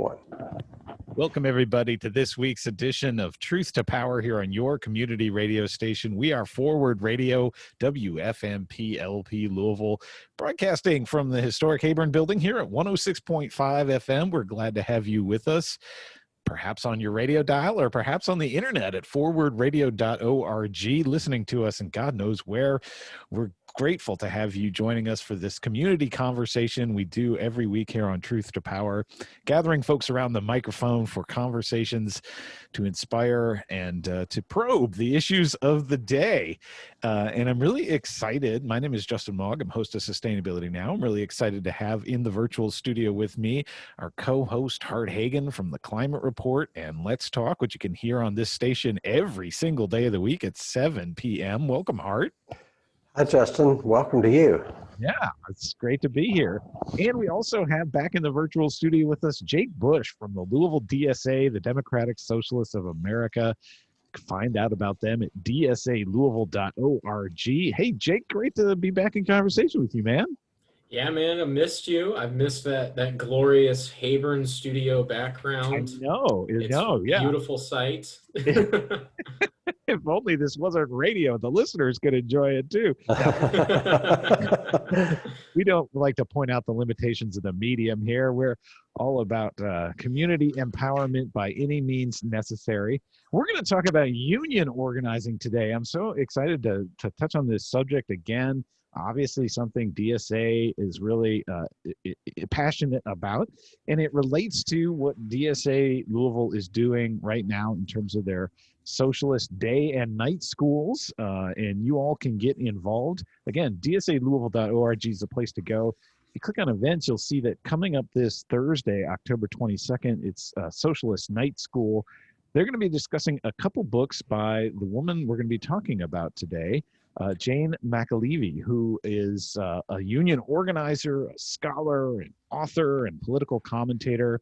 one. Welcome, everybody, to this week's edition of Truth to Power here on your community radio station. We are Forward Radio, WFMP-LP Louisville, broadcasting from the historic Hayburn building here at 106.5 FM. We're glad to have you with us, perhaps on your radio dial or perhaps on the internet at forwardradio.org, listening to us and God knows where. We're grateful to have you joining us for this community conversation we do every week here on Truth to Power, gathering folks around the microphone for conversations to inspire and to probe the issues of the day. And I'm really excited. My name is Justin Mogg. I'm host of Sustainability Now. I'm really excited to have in the virtual studio with me our co-host Hart Hagan from the Climate Report and Let's Talk, which you can hear on this station every single day of the week at 7 p.m. Welcome, Hart. Hi, Justin. Welcome to you. Yeah, it's great to be here. And we also have back in the virtual studio with us Jake Bush from the Louisville DSA, the Democratic Socialists of America. Find out about them at dsalouisville.org. Hey, Jake, great to be back in conversation with you, man. Yeah, man, I missed you. I've missed that glorious Hayburn studio background. I know, yeah. Beautiful sight. If only this wasn't radio, the listeners could enjoy it too. We don't like to point out the limitations of the medium here. We're all about community empowerment by any means necessary. We're going to talk about union organizing today. I'm so excited to touch on this subject again. Obviously something DSA is really passionate about, and it relates to what DSA Louisville is doing right now in terms of their socialist day and night schools, and you all can get involved. Again, dsalouisville.org is the place to go. If you click on events, you'll see that coming up this Thursday, October 22nd, it's Socialist Night School. They're going to be discussing a couple books by the woman we're going to be talking about today, Jane McAlevey, who is a union organizer, a scholar, an author, and political commentator.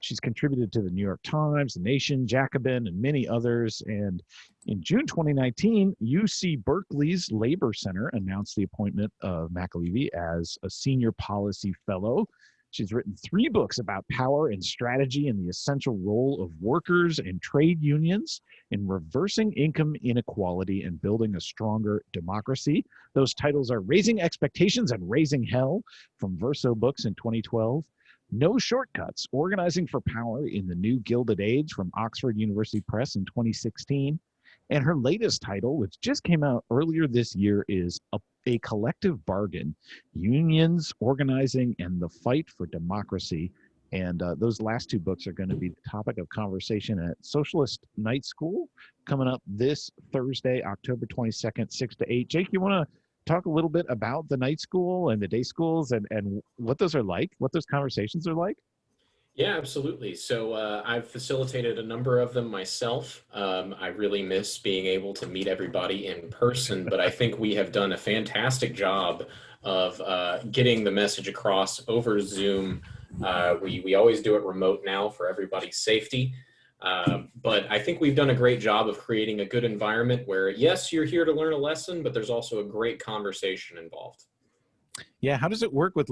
She's contributed to the New York Times, The Nation, Jacobin, and many others. And in June 2019, UC Berkeley's Labor Center announced the appointment of McAlevey as a senior policy fellow. She's written 3 books about power and strategy and the essential role of workers and trade unions in reversing income inequality and building a stronger democracy. Those titles are Raising Expectations and Raising Hell from Verso Books in 2012. No Shortcuts, Organizing for Power in the New Gilded Age from Oxford University Press in 2016. And her latest title, which just came out earlier this year, is A Collective Bargain, Unions, Organizing, and the Fight for Democracy. And those last 2 books are going to be the topic of conversation at Socialist Night School coming up this Thursday, October 22nd, 6 to 8. Jake, you want to talk a little bit about the night school and the day schools and what those are like, what those conversations are like? Yeah, absolutely. So I've facilitated a number of them myself. I really miss being able to meet everybody in person, but I think we have done a fantastic job of getting the message across over Zoom. We always do it remote now for everybody's safety. But I think we've done a great job of creating a good environment where, yes, you're here to learn a lesson, but there's also a great conversation involved. Yeah. How does it work with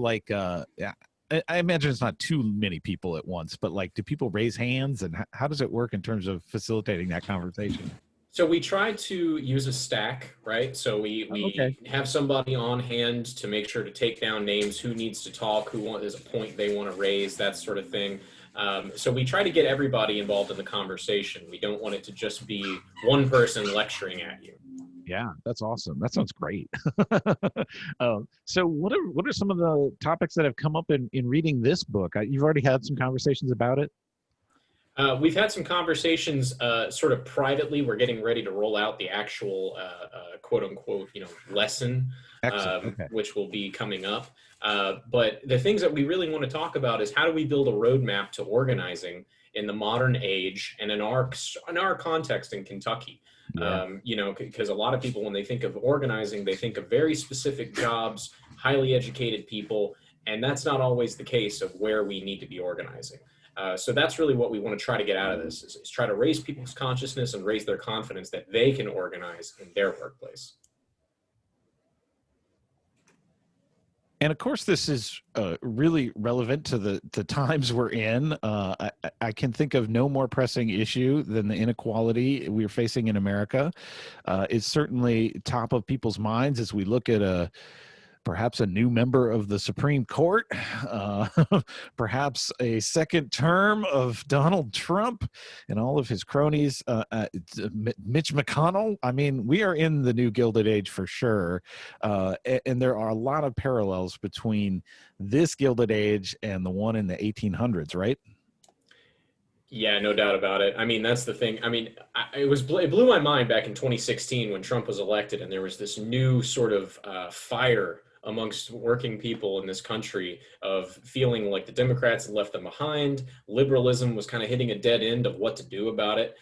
I imagine it's not too many people at once, but do people raise hands, and how does it work in terms of facilitating that conversation? So we try to use a stack, right? So we have somebody on hand to make sure to take down names, who needs to talk, there's a point they want to raise, that sort of thing. So we try to get everybody involved in the conversation. We don't want it to just be one person lecturing at you. Yeah, that's awesome. That sounds great. So what are some of the topics that have come up in reading this book? You've already had some conversations about it? We've had some conversations sort of privately. We're getting ready to roll out the actual quote unquote, lesson, which will be coming up. But the things that we really want to talk about is how do we build a roadmap to organizing in the modern age and in our context in Kentucky. Yeah. Because a lot of people, when they think of organizing, they think of very specific jobs, highly educated people, and that's not always the case of where we need to be organizing. So that's really what we want to try to get out of this, is try to raise people's consciousness and raise their confidence that they can organize in their workplace. And of course, this is really relevant to the times we're in. I can think of no more pressing issue than the inequality we're facing in America. It's certainly top of people's minds as we look at perhaps a new member of the Supreme Court, perhaps a second term of Donald Trump and all of his cronies, Mitch McConnell. I mean, we are in the new Gilded Age for sure. And there are a lot of parallels between this Gilded Age and the one in the 1800s, right? Yeah, no doubt about it. I mean, that's the thing. I mean, it blew my mind back in 2016 when Trump was elected, and there was this new sort of fire amongst working people in this country of feeling like the Democrats had left them behind. Liberalism was kind of hitting a dead end of what to do about it.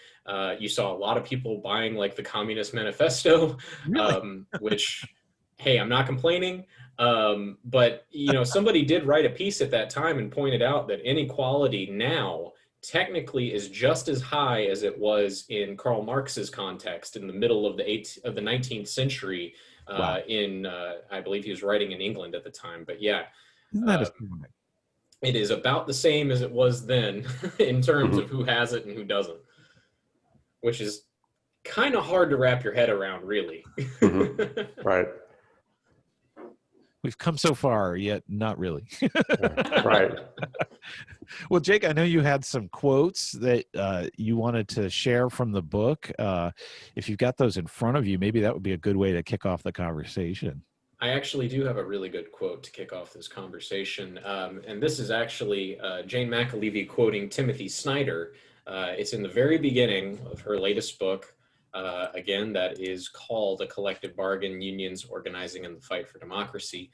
You saw a lot of people buying like the Communist Manifesto, Really? which, hey, I'm not complaining. But, you know, somebody did write a piece at that time and pointed out that inequality now technically is just as high as it was in Karl Marx's context in the middle of the 19th century. Wow. I believe he was writing in England at the time, but yeah, Isn't that astounding? it is about the same as it was then in terms of who has it and who doesn't, which is kind of hard to wrap your head around, really. Right. We've come so far, yet not really. Right. Well, Jake, I know you had some quotes that you wanted to share from the book. If you've got those in front of you, maybe that would be a good way to kick off the conversation. I actually do have a really good quote to kick off this conversation. And this is actually Jane McAlevey quoting Timothy Snyder. It's in the very beginning of her latest book. Again, that is called A Collective Bargain, Unions Organizing in the Fight for Democracy.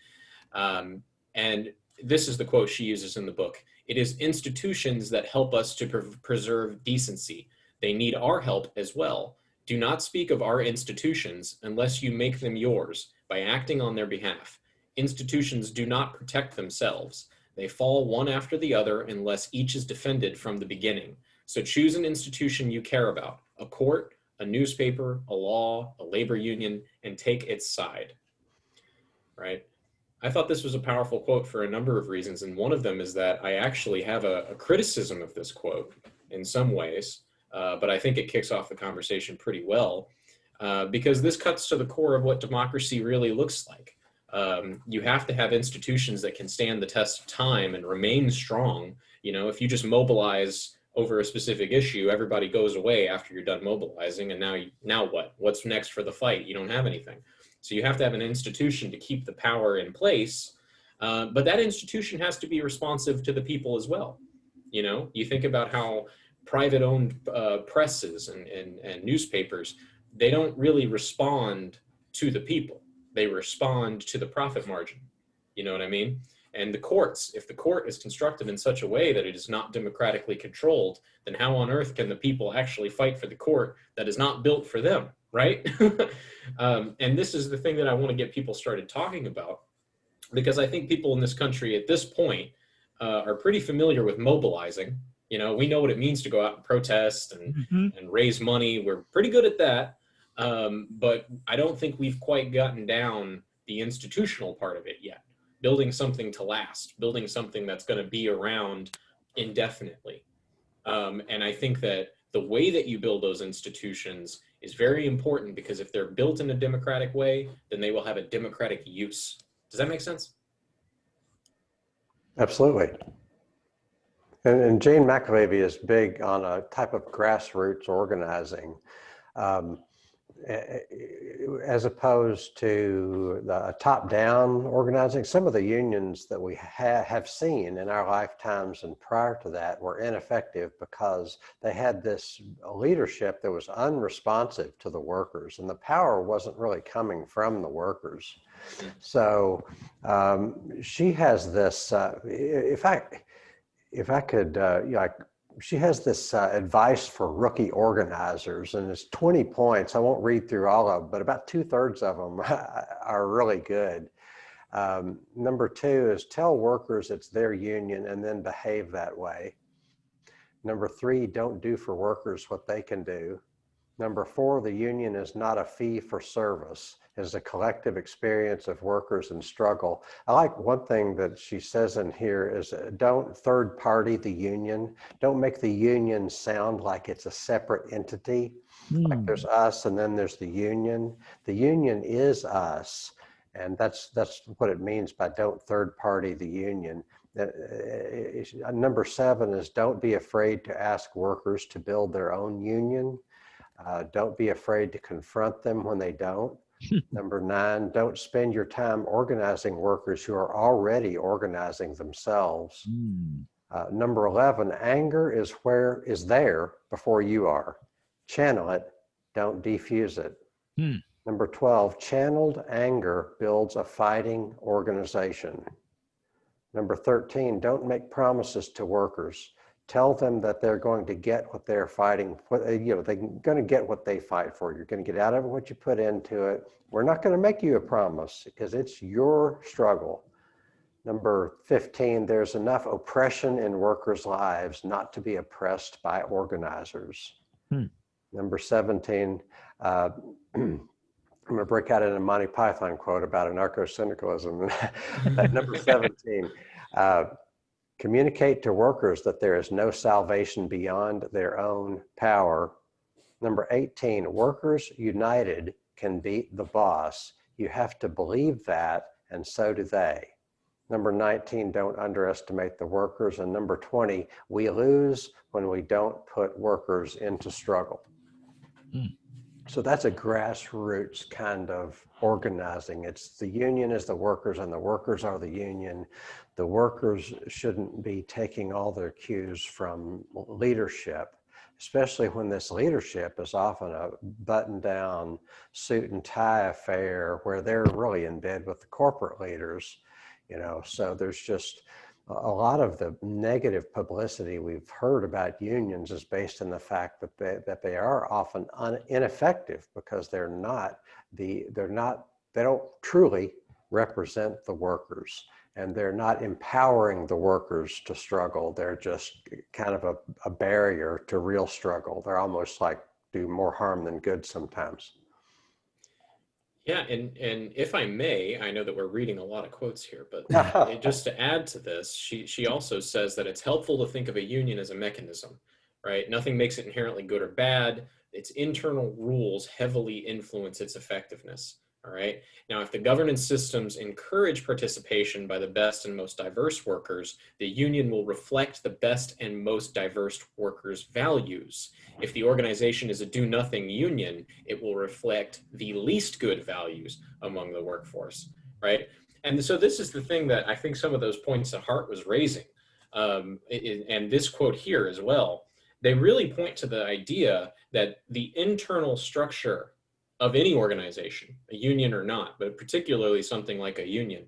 And this is the quote she uses in the book. "It is institutions that help us to preserve decency. They need our help as well. Do not speak of our institutions unless you make them yours by acting on their behalf. Institutions do not protect themselves. They fall one after the other unless each is defended from the beginning. So choose an institution you care about, a court, a newspaper, a law, a labor union, and take its side." Right? I thought this was a powerful quote for a number of reasons, and one of them is that I actually have a criticism of this quote in some ways, but I think it kicks off the conversation pretty well, because this cuts to the core of what democracy really looks like. You have to have institutions that can stand the test of time and remain strong. You know, if you just mobilize over a specific issue, everybody goes away after you're done mobilizing, and now what? What's next for the fight? You don't have anything. So you have to have an institution to keep the power in place, but that institution has to be responsive to the people as well. You know, you think about how private-owned presses and newspapers, they don't really respond to the people. They respond to the profit margin. You know what I mean? And the courts, if the court is constructed in such a way that it is not democratically controlled, then how on earth can the people actually fight for the court that is not built for them, right? And this is the thing that I want to get people started talking about, because I think people in this country at this point are pretty familiar with mobilizing. You know, we know what it means to go out and protest and raise money. We're pretty good at that. But I don't think we've quite gotten down the institutional part of it yet. Building something to last, building something that's going to be around indefinitely. And I think that the way that you build those institutions is very important, because if they're built in a democratic way, then they will have a democratic use. Does that make sense? Absolutely. And Jane McAlevey is big on a type of grassroots organizing, as opposed to the top-down organizing. Some of the unions that we have seen in our lifetimes and prior to that were ineffective because they had this leadership that was unresponsive to the workers, and the power wasn't really coming from the workers. So she has this, if I could, she has this advice for rookie organizers, and it's 20 points. I won't read through all of them, but about 2/3 of them are really good. Number 2 is tell workers it's their union and then behave that way. Number 3, don't do for workers what they can do. Number 4, the union is not a fee for service. It is a collective experience of workers in struggle. I like one thing that she says in here is don't third party the union. Don't make the union sound like it's a separate entity. Like there's us and then there's the union. The union is us. And that's what it means by don't third party the union. Number 7 is don't be afraid to ask workers to build their own union. Don't be afraid to confront them when they don't. Number 9, don't spend your time organizing workers who are already organizing themselves. Number 11, anger is there before you are. Channel it, don't defuse it. Number 12, channeled anger builds a fighting organization. Number 13, don't make promises to workers. Tell them that they're going to get what they're fighting for. They're going to get what they fight for. You're going to get out of it what you put into it. We're not going to make you a promise because it's your struggle. Number 15, there's enough oppression in workers' lives not to be oppressed by organizers. Number 17, I'm going to break out in a Monty Python quote about anarcho-syndicalism. Number 17, communicate to workers that there is no salvation beyond their own power. Number 18, workers united can beat the boss. You have to believe that, and so do they. Number 19, don't underestimate the workers. And number 20, we lose when we don't put workers into struggle. So that's a grassroots kind of organizing. It's the union is the workers and the workers are the union. The workers shouldn't be taking all their cues from leadership, especially when this leadership is often a button-down suit and tie affair where they're really in bed with the corporate leaders, you know. So there's just a lot of the negative publicity we've heard about unions is based on the fact that they are often ineffective because they don't truly represent the workers, and they're not empowering the workers to struggle. They're just kind of a barrier to real struggle. They're almost like do more harm than good sometimes. Yeah, and if I may, I know that we're reading a lot of quotes here, but just to add to this, she also says that it's helpful to think of a union as a mechanism, right? Nothing makes it inherently good or bad. Its internal rules heavily influence its effectiveness, all right? Now, if the governance systems encourage participation by the best and most diverse workers, the union will reflect the best and most diverse workers' values. If the organization is a do-nothing union, it will reflect the least good values among the workforce, right? And so this is the thing that I think some of those points that Hart was raising, and this quote here as well, they really point to the idea that the internal structure of any organization, a union or not, but particularly something like a union,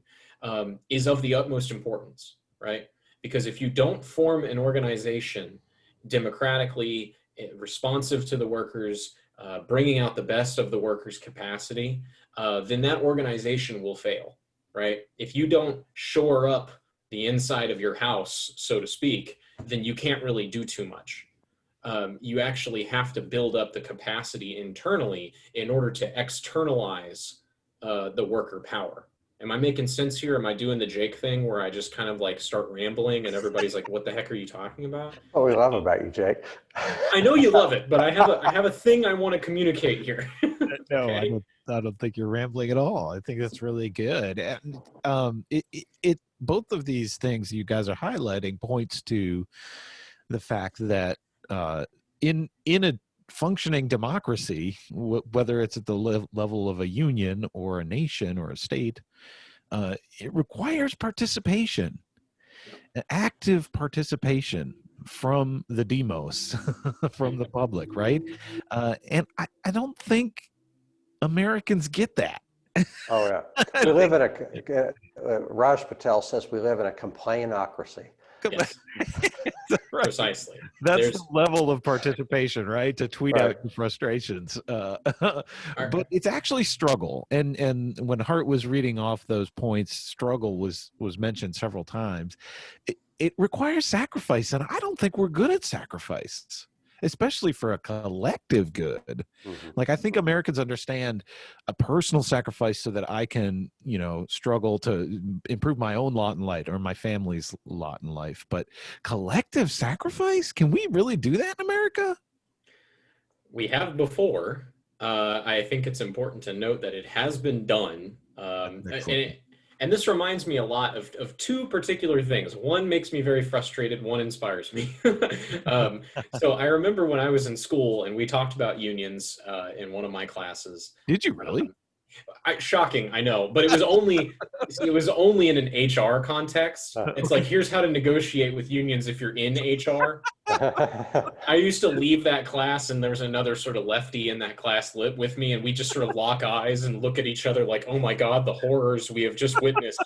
is of the utmost importance, right? Because if you don't form an organization democratically responsive to the workers, bringing out the best of the workers' capacity, then that organization will fail, right? If you don't shore up the inside of your house, so to speak, then you can't really do too much. You actually have to build up the capacity internally in order to externalize the worker power. Am I making sense here? Am I doing the Jake thing where I just kind of like start rambling and everybody's like, what the heck are you talking about? What we love about you, Jake. I know you love it, but I have a thing I want to communicate here. No, Okay? I don't think you're rambling at all. I think that's really good. And both of these things you guys are highlighting points to the fact that in a functioning democracy, whether it's at the level of a union or a nation or a state, it requires participation, active participation from the demos, from the public, right? And I don't think Americans get that. Oh yeah, we live in a. Raj Patel says we live in a complainocracy. Yes. Right. Precisely. That's the level of participation, right? To tweet out your frustrations. But it's actually struggle. And when Hart was reading off those points, struggle was mentioned several times. It requires sacrifice, and I don't think we're good at sacrifice. especially for a collective good. Like, I think Americans understand a personal sacrifice so that I can, struggle to improve my own lot in life or my family's lot in life. But collective sacrifice, can we really do that in America? We have before. I think it's important to note that it has been done. And this reminds me a lot of two particular things. One makes me very frustrated. One inspires me. So I remember when I was in school and we talked about unions in one of my classes. Did you really? Shocking, I know, but it was only in an HR context. It's like, here's how to negotiate with unions if you're in HR. I used to leave that class and there was another sort of lefty in that class with me, and we just sort of lock eyes and look at each other like, oh my God, the horrors we have just witnessed.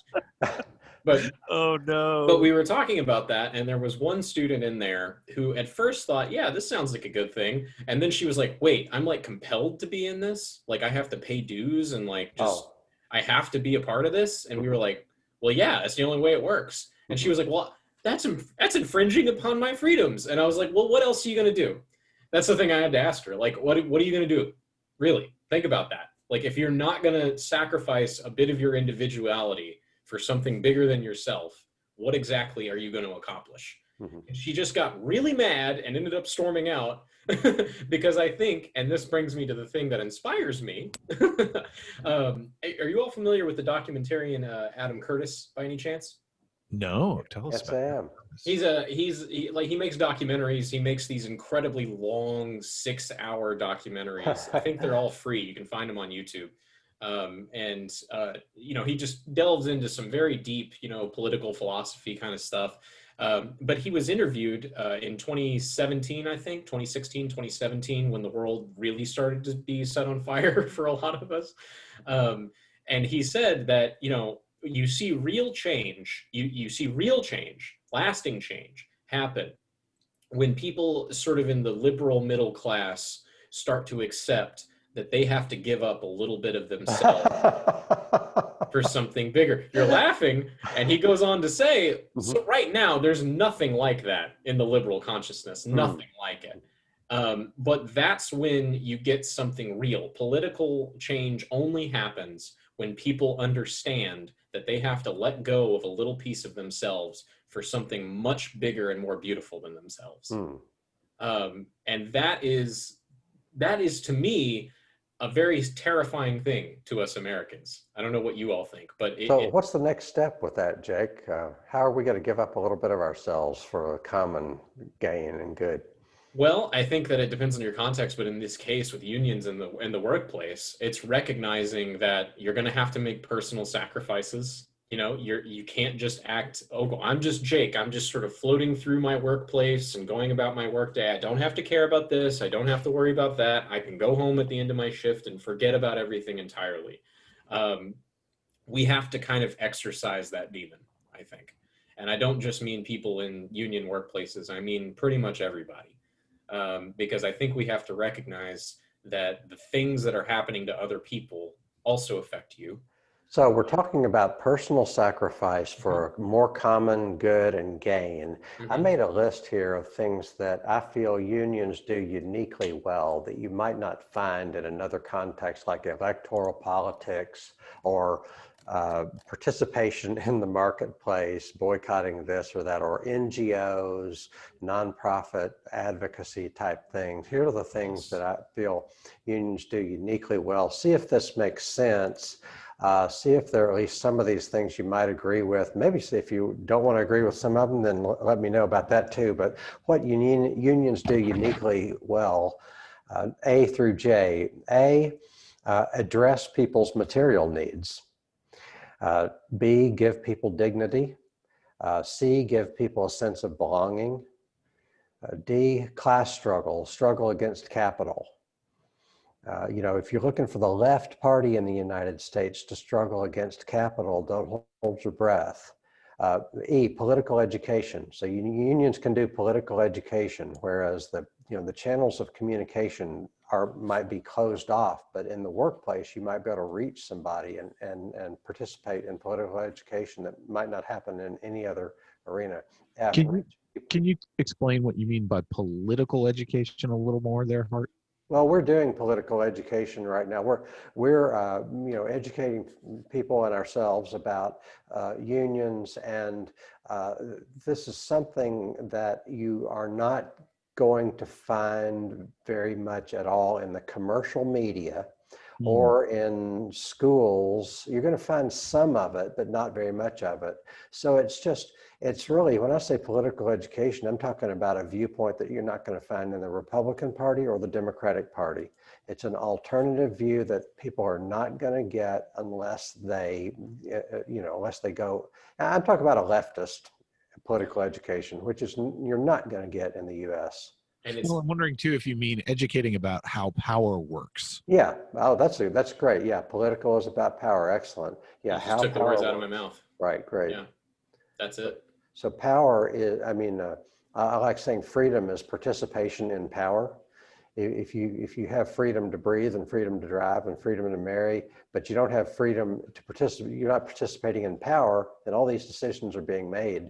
But oh no. But we were talking about that, and there was one student in there who at first thought, yeah, this sounds like a good thing. And then she was like, wait, I'm like compelled to be in this? Like I have to pay dues and like just I have to be a part of this? And we were like, well, yeah, that's the only way it works. And she was like, well, that's infringing upon my freedoms. And I was like, well, what else are you going to do? That's the thing I had to ask her. Like, what are you going to do? Really, think about that. Like, if you're not going to sacrifice a bit of your individuality for something bigger than yourself, what exactly are you going to accomplish? And she just got really mad and ended up storming out because I think, and this brings me to the thing that inspires me. Are you all familiar with the documentarian Adam Curtis by any chance? No, tell us. Yes, I am. He makes documentaries. He makes these incredibly long 6-hour documentaries. I think they're all free. You can find them on YouTube. He just delves into some very deep, political philosophy kind of stuff. But he was interviewed in 2017, I think, 2016, 2017, when the world really started to be set on fire for a lot of us. And he said that, you see real change, you see real change, lasting change happen when people sort of in the liberal middle class start to accept that they have to give up a little bit of themselves for something bigger. You're laughing, and he goes on to say, so right now, there's nothing like that in the liberal consciousness, nothing like it. But that's when you get something real. Political change only happens when people understand that they have to let go of a little piece of themselves for something much bigger and more beautiful than themselves. And that is to me a very terrifying thing to us Americans. I don't know what you all think, but what's the next step with that, Jake? How are we going to give up a little bit of ourselves for a common gain and good? Well, I think that it depends on your context, but in this case with unions in the workplace, it's recognizing that you're going to have to make personal sacrifices. You can't just act, oh, I'm just Jake. I'm just sort of floating through my workplace and going about my workday. I don't have to care about this. I don't have to worry about that. I can go home at the end of my shift and forget about everything entirely. We have to kind of exercise that demon, I think. And I don't just mean people in union workplaces. I mean pretty much everybody. Because I think we have to recognize that the things that are happening to other people also affect you. So we're talking about personal sacrifice for more common good and gain. I made a list here of things that I feel unions do uniquely well that you might not find in another context like electoral politics or participation in the marketplace, boycotting this or that, or NGOs, nonprofit advocacy type things. Here are the things that I feel unions do uniquely well. See if this makes sense. See if there are at least some of these things you might agree with. Maybe see if you don't want to agree with some of them, then let me know about that too. But what unions do uniquely well, A through J. A, address people's material needs. B, give people dignity. C, give people a sense of belonging. D, class struggle against capital. If you're looking for the left party in the United States to struggle against capital, don't hold your breath. E, political education. So unions can do political education, whereas the channels of communication might be closed off, but in the workplace, you might be able to reach somebody and participate in political education that might not happen in any other arena. Can you explain what you mean by political education a little more there, Hart? Well, we're doing political education right now. We're educating people and ourselves about unions, and this is something that you are not going to find very much at all in the commercial media or in schools. You're going to find some of it, but not very much of it. So it's really, when I say political education, I'm talking about a viewpoint that you're not going to find in the Republican Party or the Democratic Party. It's an alternative view that people are not going to get unless they go. I'm talking about a leftist political education, which is you're not going to get in the U.S. And well, I'm wondering too if you mean educating about how power works. Yeah. Oh, that's great. Yeah. Political is about power. Excellent. Yeah. You just took the words out of my mouth. Right. Great. Yeah. That's it. So power is, I like saying freedom is participation in power. If you have freedom to breathe and freedom to drive and freedom to marry, but you don't have freedom to participate, you're not participating in power, then all these decisions are being made.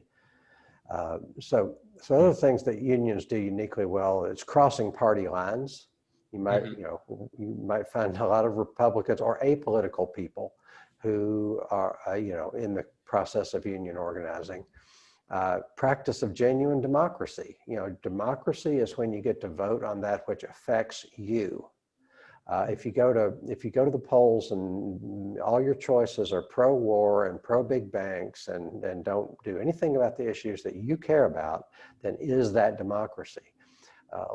So other things that unions do uniquely well is crossing party lines. You might, you might find a lot of Republicans or apolitical people who are, in the process of union organizing. Practice of genuine democracy. Democracy is when you get to vote on that which affects you. If you go to the polls and all your choices are pro-war and pro-big banks and don't do anything about the issues that you care about, then is that democracy?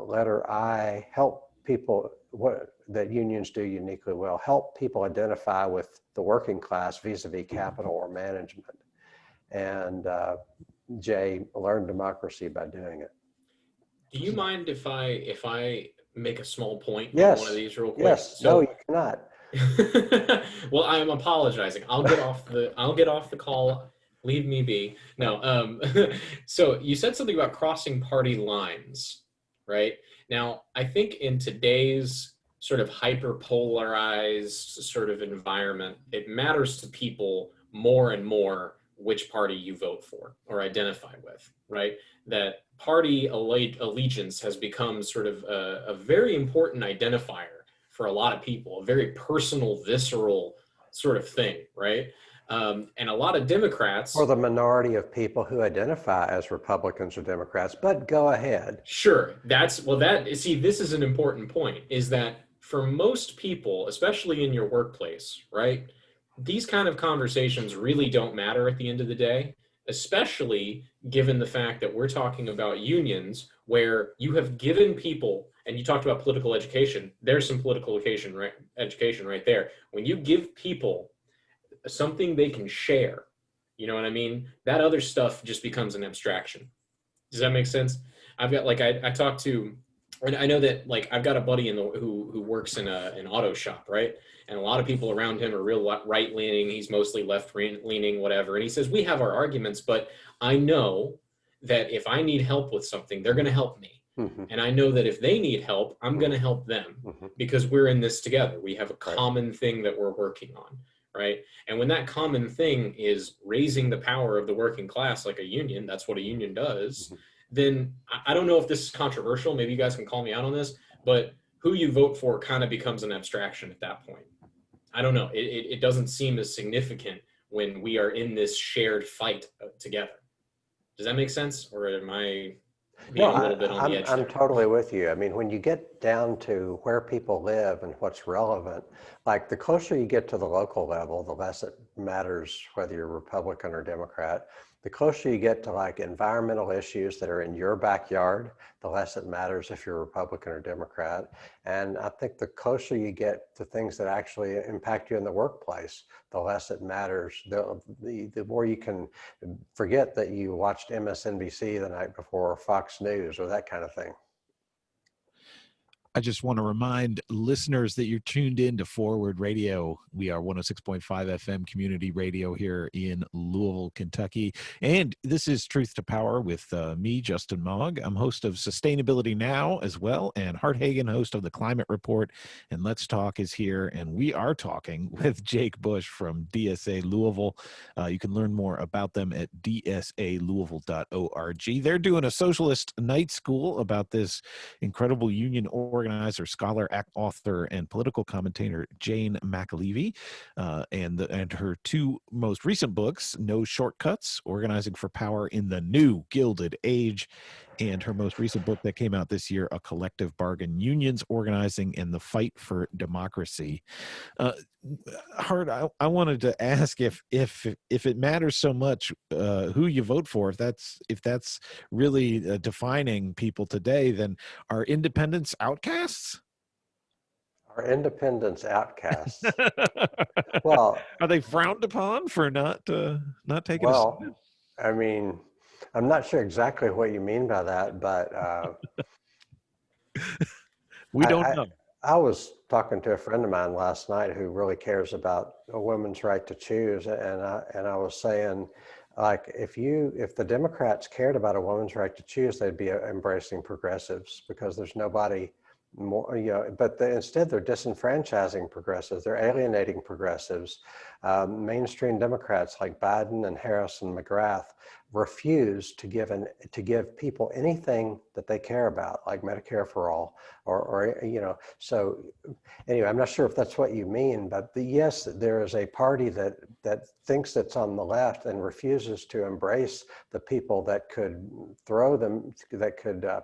Letter I, help people, what that unions do uniquely well, help people identify with the working class vis-a-vis capital or management. And J, learn democracy by doing it. Do you mind if I make a small point on one of these real quick? Yes. So, no, you cannot. Well, I'm apologizing. I'll get off the call. Leave me be. No. So you said something about crossing party lines, right? Now, I think in today's sort of hyper-polarized sort of environment, it matters to people more and more which party you vote for or identify with, right? That party allegiance has become sort of a very important identifier for a lot of people, a very personal, visceral sort of thing, right? And a lot of Democrats... Or the minority of people who identify as Republicans or Democrats, but go ahead. Sure. See, this is an important point, is that for most people, especially in your workplace, right? These kind of conversations really don't matter at the end of the day, especially given the fact that we're talking about unions where you have given people, and you talked about political education, there's some political education right there. When you give people something they can share, you know what I mean? That other stuff just becomes an abstraction. Does that make sense? I've got, like, I talked to, and I know that, like, I've got a buddy who works in an auto shop, right? And a lot of people around him are real right-leaning. He's mostly left-leaning, whatever. And he says, we have our arguments, but I know that if I need help with something, they're going to help me. Mm-hmm. And I know that if they need help, I'm going to help them because we're in this together. We have a common thing that we're working on, right? And when that common thing is raising the power of the working class, like a union, that's what a union does, then I don't know if this is controversial. Maybe you guys can call me out on this, but who you vote for kind of becomes an abstraction at that point. I don't know. It doesn't seem as significant when we are in this shared fight together. Does that make sense? Or am I being a little bit on the edge? I'm totally with you. I mean, when you get down to where people live and what's relevant, like the closer you get to the local level, the less it matters whether you're Republican or Democrat. The closer you get to like environmental issues that are in your backyard, the less it matters if you're Republican or Democrat. And I think the closer you get to things that actually impact you in the workplace, the less it matters. The more you can forget that you watched MSNBC the night before or Fox News or that kind of thing. I just want to remind listeners that you're tuned in to Forward Radio. We are 106.5 FM community radio here in Louisville, Kentucky. And this is Truth to Power with me, Justin Mogg. I'm host of Sustainability Now as well, and Hart Hagan, host of the Climate Report. And Let's Talk is here, and we are talking with Jake Bush from DSA Louisville. You can learn more about them at dsalouisville.org. They're doing a socialist night school about this incredible union organizer, scholar, author, and political commentator Jane McAlevey, and her two most recent books, No Shortcuts, Organizing for Power in the New Gilded Age, and her most recent book that came out this year, A Collective Bargain, Unions Organizing and the Fight for Democracy. Hart, I wanted to ask if it matters so much who you vote for, if that's really defining people today, then are independents outcasts? Are independents outcasts? Well, are they frowned upon for not taking a stand? I mean, I'm not sure exactly what you mean by that, but we don't know. I was talking to a friend of mine last night who really cares about a woman's right to choose, and I was saying, like, if the Democrats cared about a woman's right to choose, they'd be embracing progressives, because there's nobody more, but instead they're disenfranchising progressives. They're alienating progressives. Mainstream Democrats like Biden and Harris and McGrath refuse to give people anything that they care about, like Medicare for all, or So anyway, I'm not sure if that's what you mean, but yes, there is a party that thinks it's on the left and refuses to embrace the people that could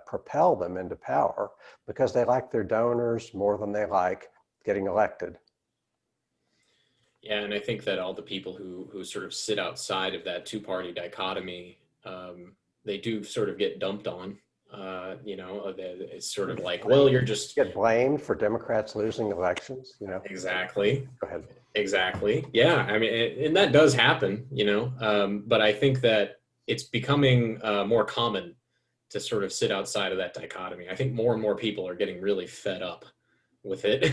propel them into power, because they like their donors more than they like getting elected. Yeah, and I think that all the people who sort of sit outside of that two-party dichotomy, they do sort of get dumped on. It's sort of like, well, you're just get blamed for Democrats losing elections. Exactly. Go ahead. Exactly. Yeah, I mean, and that does happen. But I think that it's becoming more common to sort of sit outside of that dichotomy. I think more and more people are getting really fed up with it.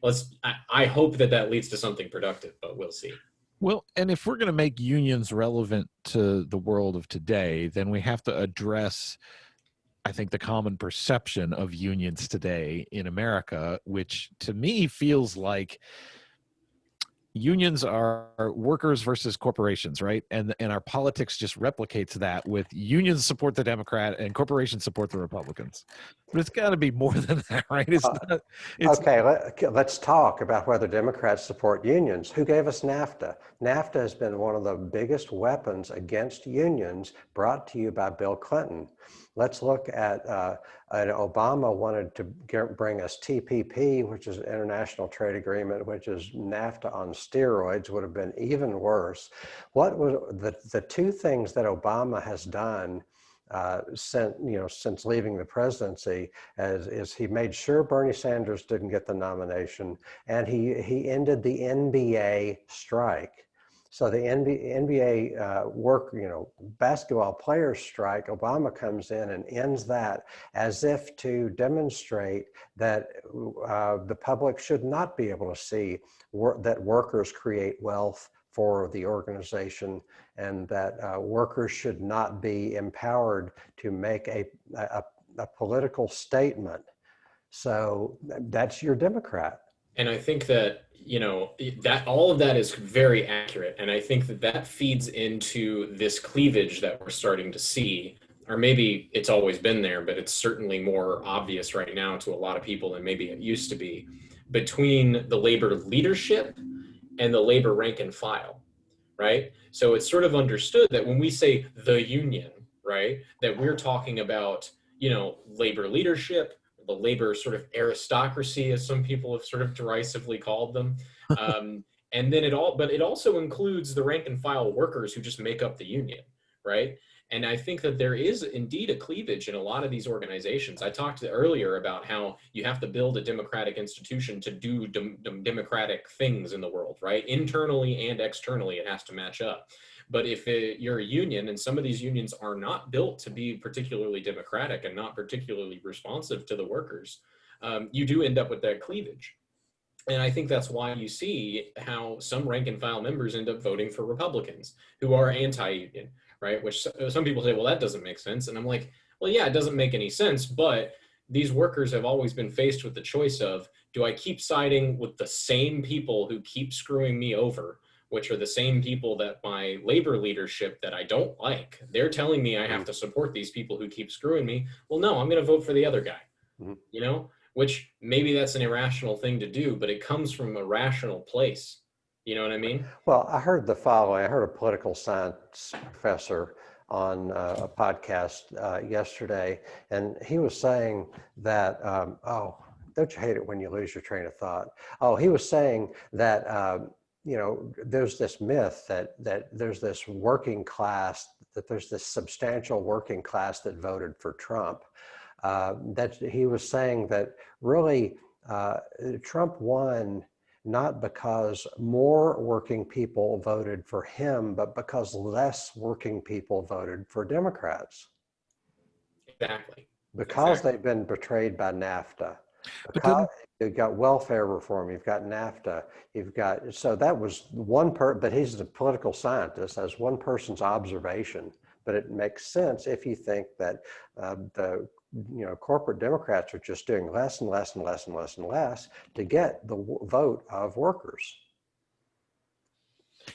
I hope that leads to something productive, but we'll see. Well, and if we're going to make unions relevant to the world of today, then we have to address, I think, the common perception of unions today in America, which to me feels like unions are workers versus corporations, right? And our politics just replicates that, with unions support the Democrat and corporations support the Republicans. But it's got to be more than that, right? Okay, let's talk about whether Democrats support unions. Who gave us NAFTA? NAFTA has been one of the biggest weapons against unions brought to you by Bill Clinton. Let's look at Obama wanted to bring us TPP, which is an international trade agreement, which is NAFTA on steroids, would have been even worse. What was the two things that Obama has done since leaving the presidency is he made sure Bernie Sanders didn't get the nomination, and he ended the NBA strike. So the NBA basketball players strike, Obama comes in and ends that, as if to demonstrate that the public should not be able to see that workers create wealth for the organization, and that workers should not be empowered to make a political statement. So that's your Democrat. And I think that, that all of that is very accurate. And I think that feeds into this cleavage that we're starting to see, or maybe it's always been there, but it's certainly more obvious right now to a lot of people than maybe it used to be, between the labor leadership and the labor rank and file, right? So it's sort of understood that when we say the union, right, that we're talking about, labor leadership, the labor sort of aristocracy, as some people have sort of derisively called them. And then it also includes the rank and file workers who just make up the union, right? And I think that there is indeed a cleavage in a lot of these organizations. I talked earlier about how you have to build a democratic institution to do democratic things in the world, right? Internally and externally, it has to match up. But if you're a union, and some of these unions are not built to be particularly democratic and not particularly responsive to the workers, you do end up with that cleavage. And I think that's why you see how some rank and file members end up voting for Republicans who are anti-union, right? Which some people say, well, that doesn't make sense. And I'm like, well, yeah, it doesn't make any sense, but these workers have always been faced with the choice of, do I keep siding with the same people who keep screwing me over, which are the same people that my labor leadership that I don't like, they're telling me I have to support these people who keep screwing me. Well, no, I'm going to vote for the other guy, you know, which maybe that's an irrational thing to do, but it comes from a rational place. You know what I mean? Well, I heard the following. I heard a political science professor on a podcast yesterday, and he was saying that, oh, don't you hate it when you lose your train of thought? Oh, he was saying that, you know, there's this myth that there's this working class, that there's this substantial working class that voted for Trump. That he was saying that really Trump won not because more working people voted for him, but because less working people voted for Democrats. Exactly. Because they've been betrayed by NAFTA. Because you've got welfare reform, you've got NAFTA, you've got, so that was but he's a political scientist, that's one person's observation, but it makes sense if you think that the corporate Democrats are just doing less and less and less and less and less to get the vote of workers.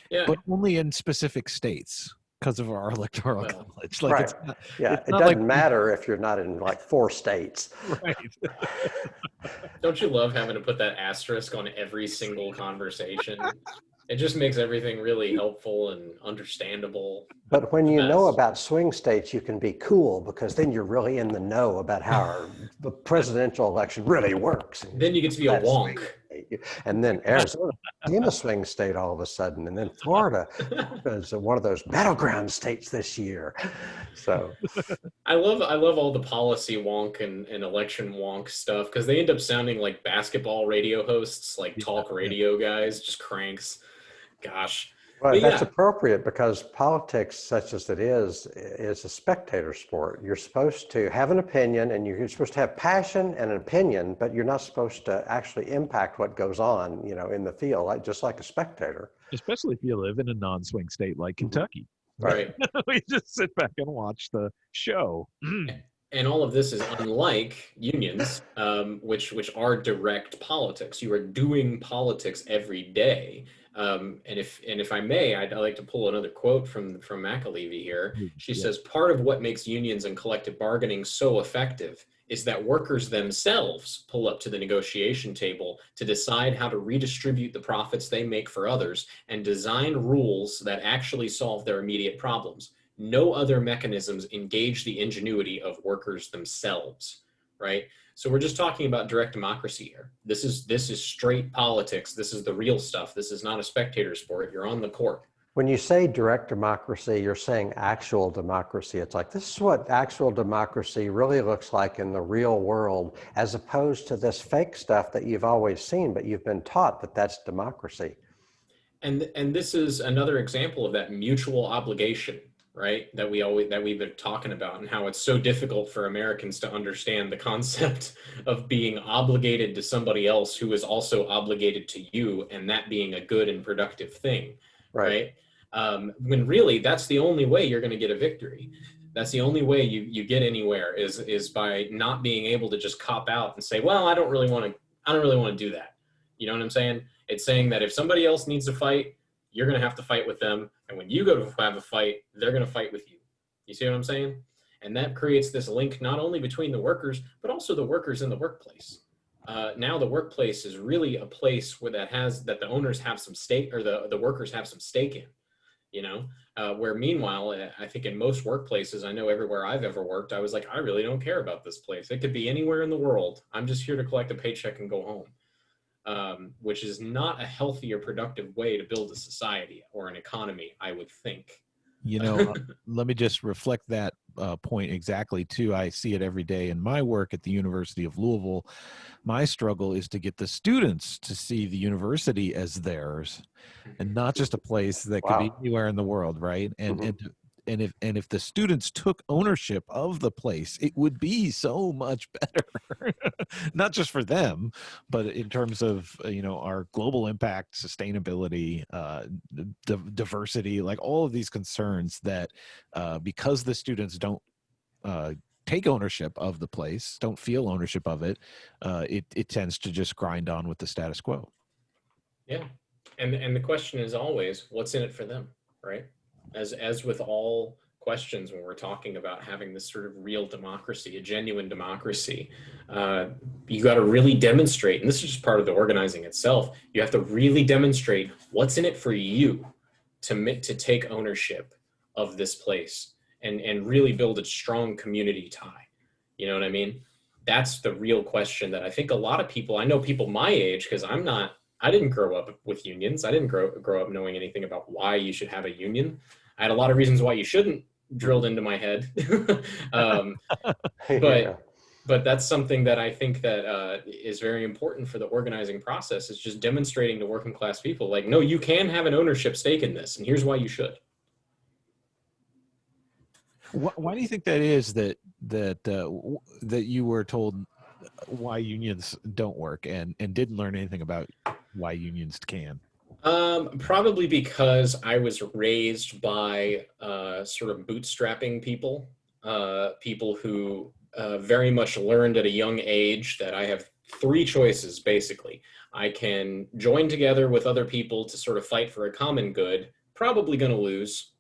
Yeah, but only in specific states because of our electoral college. Like, right. It's not, yeah, it's it not doesn't like matter if you're not in like 4 states. Right. Don't you love having to put that asterisk on every single conversation? It just makes everything really helpful and understandable. But when you know about swing states, you can be cool because then you're really in the know about how the presidential election really works. Then you get to be a wonk. And then Arizona in a swing state all of a sudden, and then Florida is one of those battleground states this year. So I love all the policy wonk and election wonk stuff because they end up sounding like basketball radio hosts, like talk radio guys, just cranks. Gosh. Well, that's appropriate because politics, such as it is a spectator sport. You're supposed to have an opinion and you're supposed to have passion and an opinion, but you're not supposed to actually impact what goes on, in the field, just like a spectator. Especially if you live in a non-swing state like Kentucky. Right. We just sit back and watch the show. And all of this is unlike unions, which are direct politics. You are doing politics every day. And if I may, I'd like to pull another quote from McAlevey here. She says, part of what makes unions and collective bargaining so effective is that workers themselves pull up to the negotiation table to decide how to redistribute the profits they make for others and design rules that actually solve their immediate problems. No other mechanisms engage the ingenuity of workers themselves, right? So we're just talking about direct democracy here. This is straight politics. This is the real stuff. This is not a spectator sport. You're on the court. When you say direct democracy, you're saying actual democracy. It's like, this is what actual democracy really looks like in the real world, as opposed to this fake stuff that you've always seen, but you've been taught that that's democracy. And this is another example of that mutual obligation, right? That we've been talking about, and how it's so difficult for Americans to understand the concept of being obligated to somebody else who is also obligated to you, and that being a good and productive thing, right? When really that's the only way you're going to get a victory. That's the only way you get anywhere is by not being able to just cop out and say, well, I don't really want to do that. You know what I'm saying? It's saying that if somebody else needs to fight, you're going to have to fight with them. And when you go to have a fight, they're going to fight with you. You see what I'm saying? And that creates this link not only between the workers, but also the workers in the workplace. Now the workplace is really a place where that the owners have some stake, or the workers have some stake in, where meanwhile, I think in most workplaces, I know everywhere I've ever worked, I was like, I really don't care about this place. It could be anywhere in the world. I'm just here to collect a paycheck and go home. Which is not a healthy or productive way to build a society or an economy, I would think. Let me just reflect that point exactly too. I see it every day in my work at the University of Louisville. My struggle is to get the students to see the university as theirs and not just a place that could be anywhere in the world, right? And if the students took ownership of the place, it would be so much better, not just for them, but in terms of our global impact, sustainability, diversity, like all of these concerns that because the students don't take ownership of the place, don't feel ownership of it, it tends to just grind on with the status quo. Yeah, and the question is always, what's in it for them, right? As with all questions when we're talking about having this sort of real democracy, a genuine democracy, you got to really demonstrate, and this is just part of the organizing itself, you have to really demonstrate what's in it for you to take ownership of this place and really build a strong community tie. You know what I mean? That's the real question that I think a lot of people, I know people my age, because I didn't grow up with unions. I didn't grow up knowing anything about why you should have a union. I had a lot of reasons why you shouldn't drilled into my head. But that's something that I think that is very important for the organizing process, is just demonstrating to working class people, like, no, you can have an ownership stake in this, and here's why you should. Why do you think that is that you were told why unions don't work and didn't learn anything about why unions can? Probably because I was raised by sort of bootstrapping people, people who very much learned at a young age that I have three choices, basically. I can join together with other people to sort of fight for a common good, probably going to lose,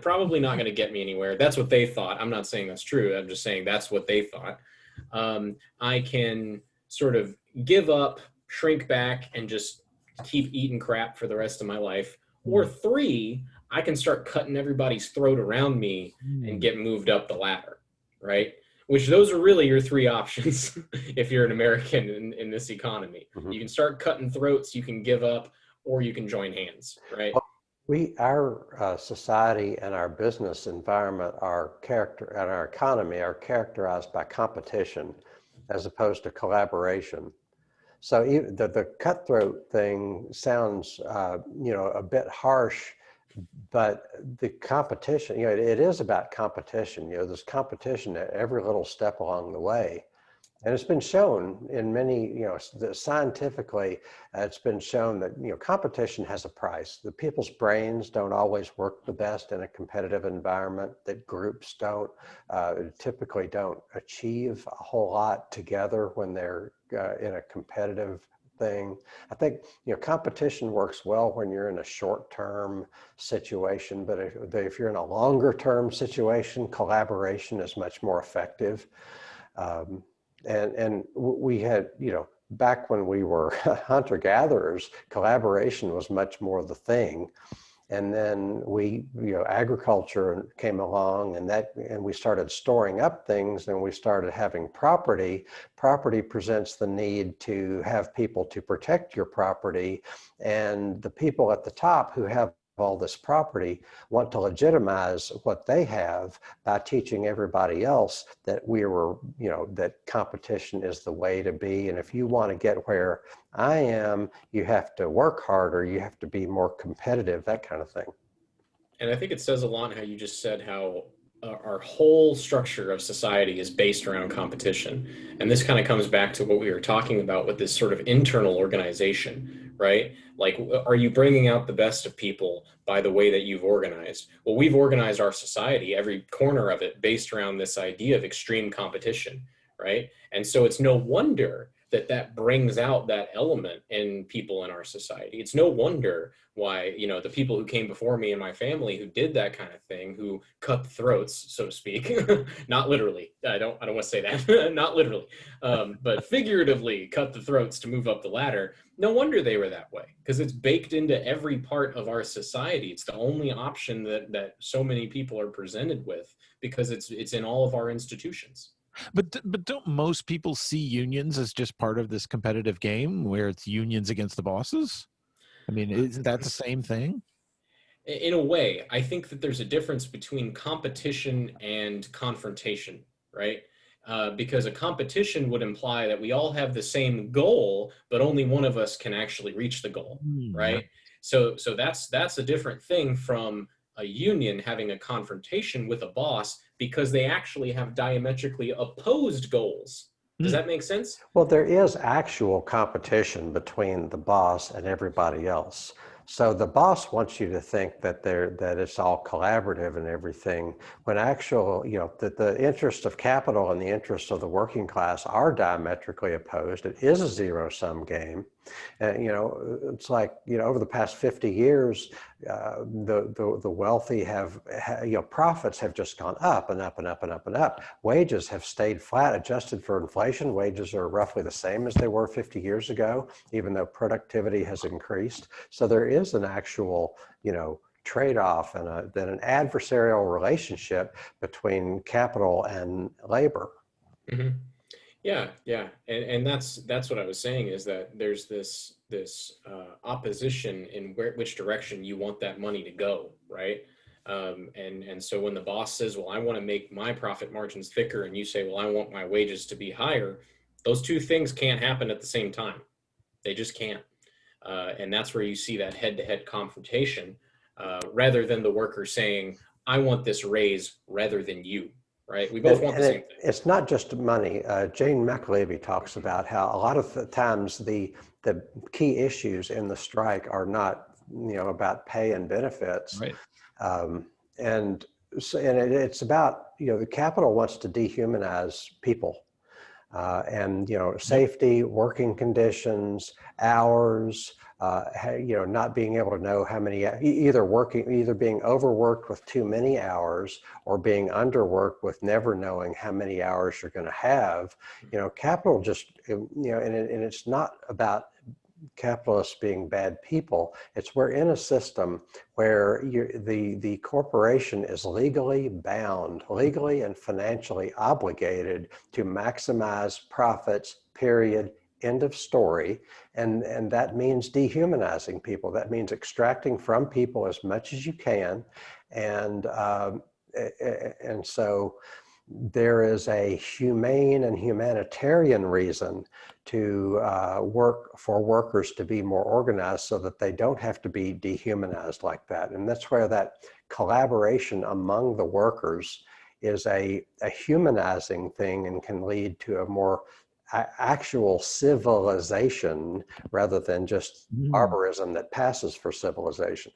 probably not going to get me anywhere. That's what they thought. I'm not saying that's true. I'm just saying that's what they thought. I can sort of give up, shrink back, and just keep eating crap for the rest of my life. Or three, I can start cutting everybody's throat around me and get moved up the ladder, right? Which those are really your three options if you're an American in this economy. You can start cutting throats, you can give up, or you can join hands, right? Our society and our business environment, our economy are characterized by competition as opposed to collaboration. So the cutthroat thing sounds, a bit harsh, but the competition, it is about competition. There's competition at every little step along the way. And it's been shown in many, scientifically, it's been shown that, competition has a price. The people's brains don't always work the best in a competitive environment, that groups typically don't achieve a whole lot together when they're in a competitive thing. I think, competition works well when you're in a short-term situation, but if you're in a longer-term situation, collaboration is much more effective. And we had, back when we were hunter-gatherers, collaboration was much more the thing. And then agriculture came along, and we started storing up things, and we started having property. Property presents the need to have people to protect your property, and the people at the top who have all this property want to legitimize what they have by teaching everybody else that that competition is the way to be. And if you want to get where I am, you have to work harder, you have to be more competitive, that kind of thing. And I think it says a lot how you just said how our whole structure of society is based around competition. And this kind of comes back to what we were talking about with this sort of internal organization, right? Like, are you bringing out the best of people by the way that you've organized? Well, we've organized our society, every corner of it, based around this idea of extreme competition, right? And so it's no wonder that brings out that element in people in our society. It's no wonder why, the people who came before me and my family who did that kind of thing, who cut throats, so to speak, not literally, I don't want to say that, not literally, but figuratively cut the throats to move up the ladder. No wonder they were that way, because it's baked into every part of our society. It's the only option that so many people are presented with, because it's in all of our institutions. But don't most people see unions as just part of this competitive game where it's unions against the bosses? I mean, isn't that the same thing? In a way, I think that there's a difference between competition and confrontation, right? Because a competition would imply that we all have the same goal, but only one of us can actually reach the goal, right? So that's a different thing from a union having a confrontation with a boss because they actually have diametrically opposed goals. Does that make sense? Well, there is actual competition between the boss and everybody else. So the boss wants you to think that that it's all collaborative and everything, when actual, that the interest of capital and the interest of the working class are diametrically opposed. It is a zero-sum game. It's like, over the past 50 years, the wealthy have, profits have just gone up and up and up and up and up. Wages have stayed flat, adjusted for inflation. Wages are roughly the same as they were 50 years ago, even though productivity has increased. So there is an actual, trade-off and then an adversarial relationship between capital and labor. Mm-hmm. Yeah, and that's what I was saying, is that there's this opposition in which direction you want that money to go, right? And so when the boss says, well, I want to make my profit margins thicker, and you say, well, I want my wages to be higher, those two things can't happen at the same time. They just can't. And that's where you see that head-to-head confrontation, rather than the worker saying, I want this raise rather than you. Right, we both want the same thing. It's not just money. Jane McAlevey talks about how a lot of the times the key issues in the strike are not, about pay and benefits, right? And it's about, the capital wants to dehumanize people, and safety, working conditions, hours. Not being able to know how many, either being overworked with too many hours or being underworked with never knowing how many hours you're going to have. Capital just, and it's not about capitalists being bad people. It's we're in a system where the corporation is legally bound, legally and financially obligated to maximize profits, period. End of story. And that means dehumanizing people. That means extracting from people as much as you can. And so there is a humane and humanitarian reason to work for workers to be more organized so that they don't have to be dehumanized like that. And that's where that collaboration among the workers is a humanizing thing and can lead to a more actual civilization rather than just barbarism that passes for civilization.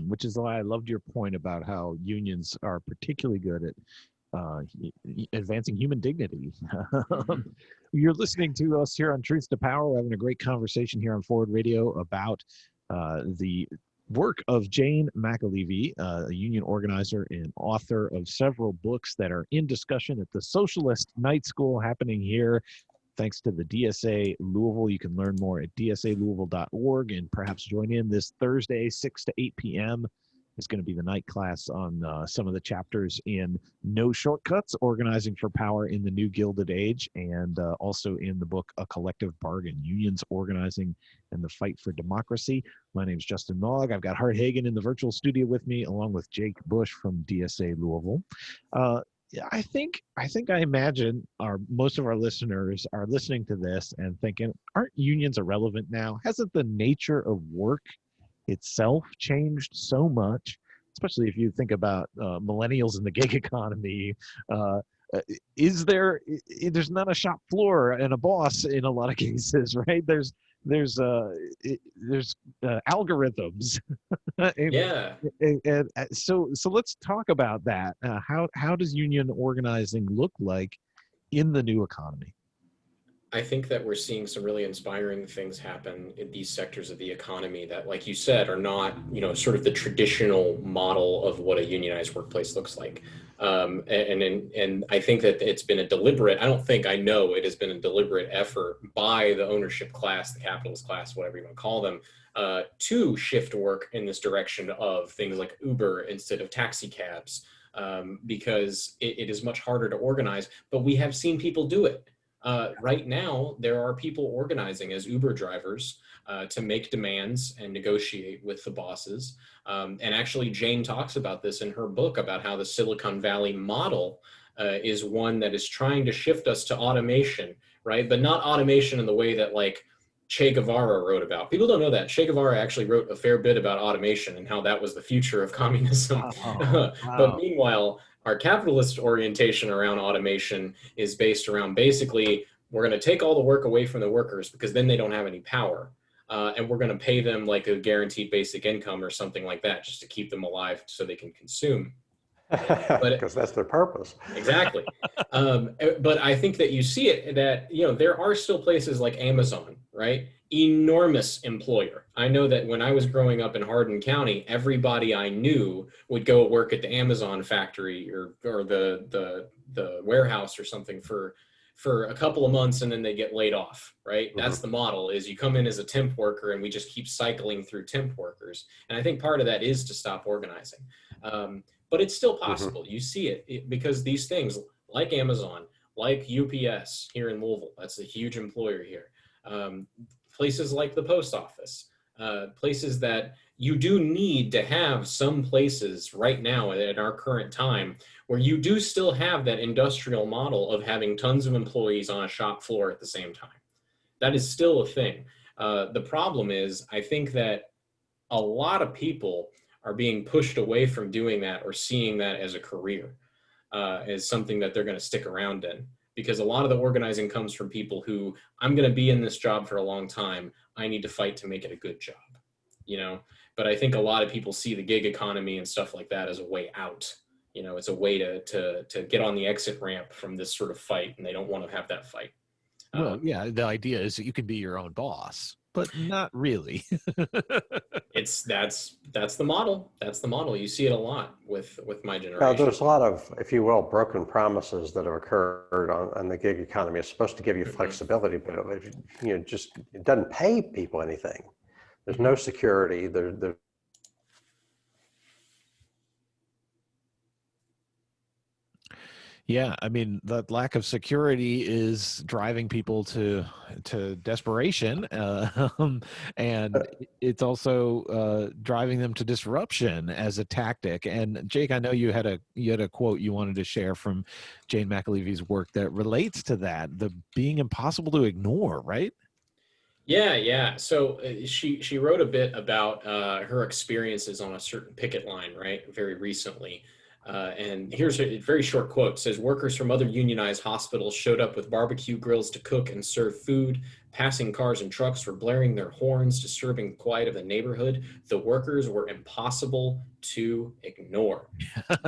Which is why I loved your point about how unions are particularly good at advancing human dignity. You're listening to us here on Truth to Power. We're having a great conversation here on Forward Radio about the work of Jane McAlevey, a union organizer and author of several books that are in discussion at the Socialist Night School happening here. Thanks to the DSA Louisville. You can learn more at dsalouisville.org and perhaps join in this Thursday, 6 to 8 p.m. It's going to be the night class on some of the chapters in No Shortcuts, Organizing for Power in the New Gilded Age, and also in the book A Collective Bargain, Unions, Organizing, and the Fight for Democracy. My name is Justin Mogg. I've got Hart Hagan in the virtual studio with me, along with Jake Bush from DSA Louisville. I imagine most of our listeners are listening to this and thinking, aren't unions irrelevant now? Hasn't the nature of work itself changed so much, especially if you think about millennials in the gig economy? There's not a shop floor and a boss in a lot of cases, right? There's algorithms. And so let's talk about that. How does union organizing look like in the new economy? I think that we're seeing some really inspiring things happen in these sectors of the economy that, like you said, are not, sort of the traditional model of what a unionized workplace looks like. And I think that it's been I know it has been a deliberate effort by the ownership class, the capitalist class, whatever you want to call them, to shift work in this direction of things like Uber instead of taxi cabs, because it is much harder to organize, but we have seen people do it. Right now, there are people organizing as Uber drivers to make demands and negotiate with the bosses. And actually, Jane talks about this in her book about how the Silicon Valley model is one that is trying to shift us to automation, right? But not automation in the way that like Che Guevara wrote about. People don't know that. Che Guevara actually wrote a fair bit about automation and how that was the future of communism. Oh, But wow. meanwhile, our capitalist orientation around automation is based around basically we're going to take all the work away from the workers because then they don't have any power. And we're going to pay them like a guaranteed basic income or something like that just to keep them alive so they can consume. But Because that's their purpose. exactly. But I think that you see it that, you know, there are still places like Amazon, right? Enormous employer. I know that when I was growing up in Hardin County, everybody I knew would go work at the Amazon factory or the warehouse or something for a couple of months and then they get laid off, right? Mm-hmm. That's the model is you come in as a temp worker and we just keep cycling through temp workers. And I think part of that is to stop organizing. But it's still possible. You see it because these things like Amazon, like UPS here in Louisville, that's a huge employer here. Places like the post office, places that you do need to have some places right now at our current time where you do still have that industrial model of having tons of employees on a shop floor at the same time. That is still a thing. The problem is, I think that a lot of people are being pushed away from doing that or seeing that as a career, as something that they're going to stick around in. Because a lot of the organizing comes from people who, I'm going to be in this job for a long time. I need to fight to make it a good job, you know? But I think a lot of people see the gig economy and stuff like that as a way out. You know, it's a way to get on the exit ramp from this sort of fight, and they don't want to have that fight. Well, yeah, the idea is that you can be your own boss, but not really. That's the model. That's the model. You see it a lot with my generation. Now, there's a lot of, if you will, broken promises that have occurred on the gig economy. It's supposed to give you flexibility, but it doesn't pay people anything. There's no security. There's Yeah, I mean, the lack of security is driving people to desperation, and it's also driving them to disruption as a tactic. And Jake, I know you had a quote you wanted to share from Jane McAlevey's work that relates to that, the being impossible to ignore, right? Yeah. So she wrote a bit about her experiences on a certain picket line, right, very recently. And here's a very short quote. It says, workers from other unionized hospitals showed up with barbecue grills to cook and serve food. Passing cars and trucks were blaring their horns, disturbing the quiet of the neighborhood. The workers were impossible to ignore.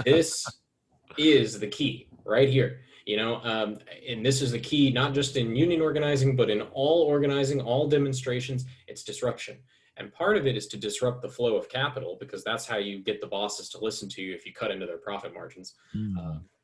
This is the key right here. You know, and this is the key, not just in union organizing, but in all organizing, all demonstrations, it's disruption. And part of it is to disrupt the flow of capital, because that's how you get the bosses to listen to you if you cut into their profit margins.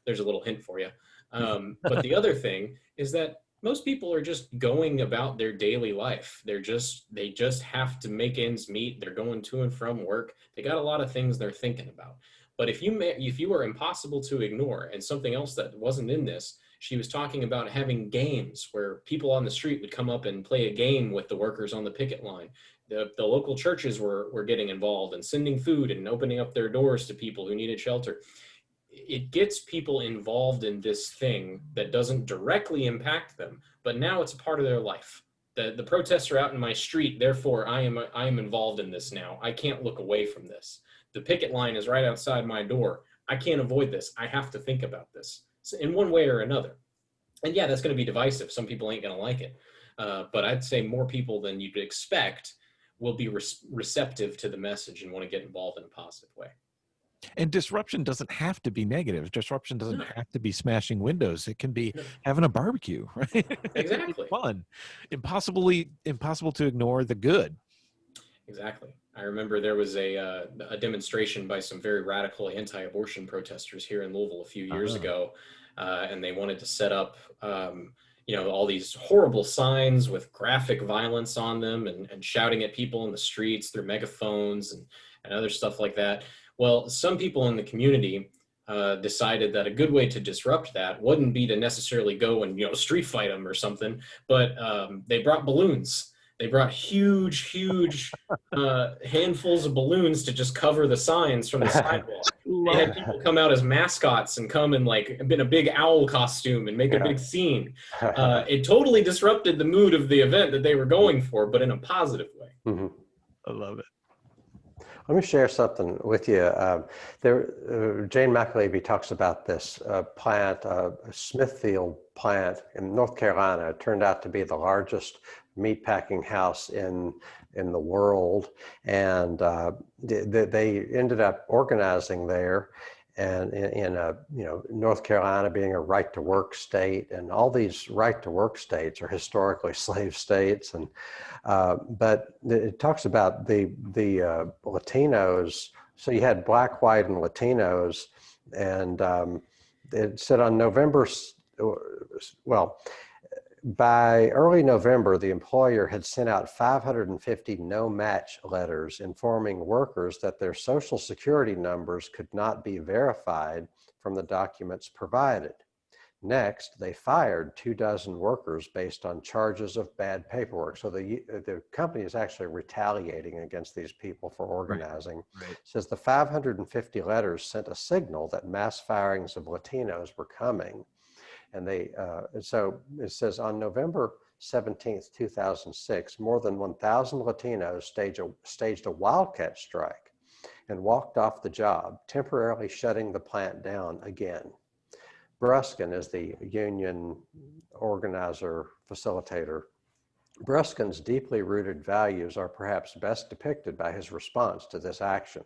There's a little hint for you. But the other thing is that most people are just going about their daily life. They just have to make ends meet. They're going to and from work. They got a lot of things they're thinking about. But if you were impossible to ignore, and something else that wasn't in this, she was talking about having games where people on the street would come up and play a game with the workers on the picket line. The local churches were getting involved and sending food and opening up their doors to people who needed shelter. It gets people involved in this thing that doesn't directly impact them, but now it's a part of their life. The protests are out in my street, therefore I am involved in this now. I can't look away from this. The picket line is right outside my door. I can't avoid this. I have to think about this in one way or another. And yeah, that's going to be divisive. Some people ain't going to like it. But I'd say more people than you'd expect will be receptive to the message and want to get involved in a positive way. And disruption doesn't have to be negative. Disruption doesn't have to be smashing windows. It can be having a barbecue, right? Exactly. Fun. Impossible to ignore the good. Exactly. I remember there was a demonstration by some very radical anti-abortion protesters here in Louisville a few years ago, and they wanted to set up all these horrible signs with graphic violence on them and shouting at people in the streets through megaphones and other stuff like that. Well, some people in the community decided that a good way to disrupt that wouldn't be to necessarily go and, street fight them or something, but they brought balloons. They brought huge handfuls of balloons to just cover the signs from the sidewalk. They had people come out as mascots and come in in a big owl costume and make a big scene. It totally disrupted the mood of the event that they were going for, but in a positive way. Mm-hmm. I love it. Let me share something with you. Jane McAlevey talks about this plant, Smithfield plant in North Carolina. It turned out to be the largest meatpacking house in the world, and they ended up organizing there, and in North Carolina being a right to work state, and all these right to work states are historically slave states, and but it talks about the Latinos. So you had black, white, and Latinos, and it said on by early November, the employer had sent out 550 no-match letters informing workers that their social security numbers could not be verified from the documents provided. Next, they fired 24 workers based on charges of bad paperwork. So the company is actually retaliating against these people for organizing. Right. It says the 550 letters sent a signal that mass firings of Latinos were coming. And so it says on November 17th, 2006, more than 1,000 Latinos staged a wildcat strike and walked off the job, temporarily shutting the plant down again. Bruskin is the union organizer, facilitator. Bruskin's deeply rooted values are perhaps best depicted by his response to this action.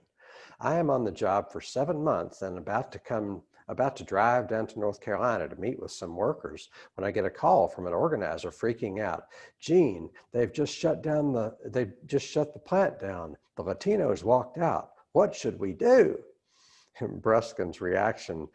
I am on the job for 7 months and about to drive down to North Carolina to meet with some workers when I get a call from an organizer freaking out. Gene, they've just shut the plant down. The Latinos walked out. What should we do? And Bruskin's reaction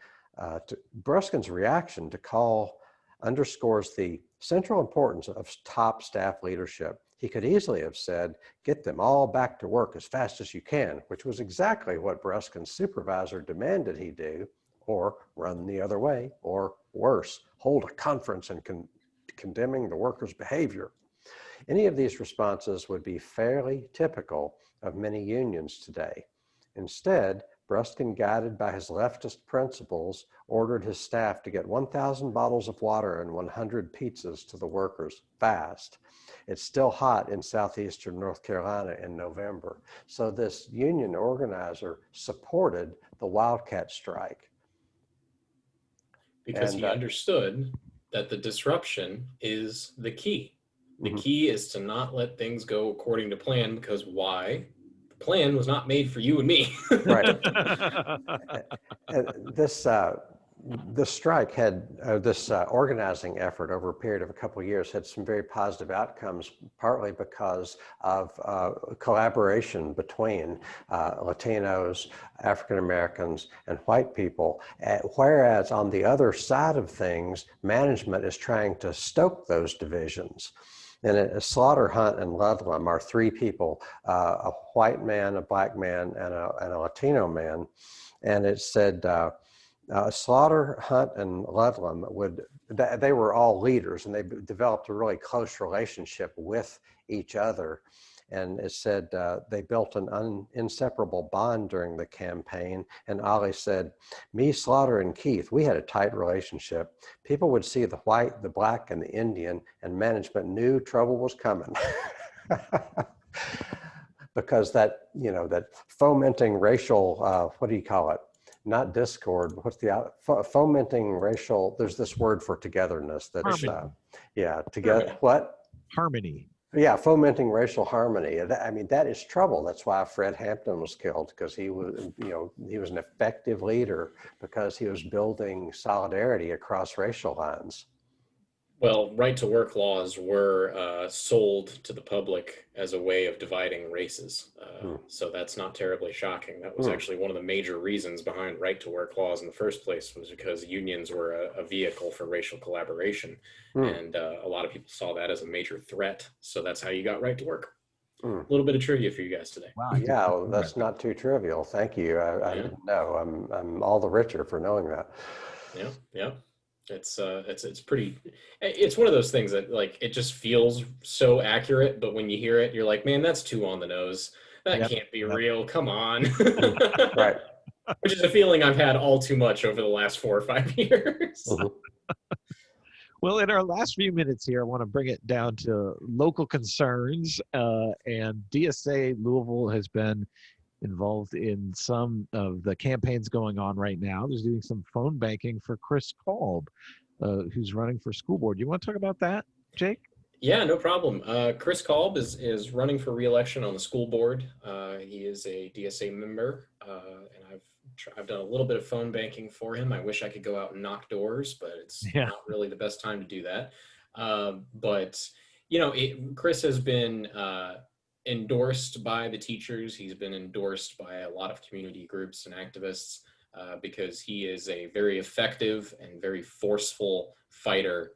to call underscores the central importance of top staff leadership. He could easily have said, get them all back to work as fast as you can, which was exactly what Bruskin's supervisor demanded he do, or run the other way, or worse, hold a conference and condemning the workers' behavior. Any of these responses would be fairly typical of many unions today. Instead, Bruskin, guided by his leftist principles, ordered his staff to get 1,000 bottles of water and 100 pizzas to the workers fast. It's still hot in southeastern North Carolina in November. So this union organizer supported the wildcat strike. Because he understood that the disruption is the key. The key is to not let things go according to plan, because why? The plan was not made for you and me. Right. This strike had, this organizing effort over a period of a couple of years had some very positive outcomes, partly because of collaboration between Latinos, African Americans, and white people. Whereas on the other side of things, management is trying to stoke those divisions. And Slaughter, Hunt, and Ludlam are three people, a white man, a black man, and a Latino man. And it said, Slaughter, Hunt, and Ludlam they were all leaders, and they developed a really close relationship with each other. And it said they built an inseparable bond during the campaign. And Ollie said, me, Slaughter, and Keith, we had a tight relationship. People would see the white, the black, and the Indian, and management knew trouble was coming. Because that fomenting racial, what do you call it? Not discord, what's the fomenting racial, there's this word for togetherness that's, together, what? Harmony. Yeah, fomenting racial harmony. I mean, that is trouble. That's why Fred Hampton was killed, because he was, he was an effective leader because he was building solidarity across racial lines. Well, right to work laws were sold to the public as a way of dividing races. So that's not terribly shocking. That was actually one of the major reasons behind right to work laws in the first place, was because unions were a vehicle for racial collaboration. And a lot of people saw that as a major threat. So that's how you got right to work. little bit of trivia for you guys today. Wow. Yeah, well, that's not too trivial. Thank you. I Yeah. didn't know. I'm all the richer for knowing that. Yeah, yeah. It's pretty. It's one of those things that like it just feels so accurate, but when you hear it, you're like, man, that's too on the nose. That can't be real. Come on. Right. Which is a feeling I've had all too much over the last 4 or 5 years. Well, in our last few minutes here, I want to bring it down to local concerns. And DSA Louisville has been involved in some of the campaigns going on right now. There's doing some phone banking for Chris Kolb, who's running for school board. You want to talk about that, Jake? Yeah, no problem. Chris Kolb is running for re-election on the school board. He is a DSA member, and I've done a little bit of phone banking for him. I wish I could go out and knock doors, but it's not really the best time to do that. But you know, Chris has been endorsed by the teachers. He's been endorsed by a lot of community groups and activists because he is a very effective and very forceful fighter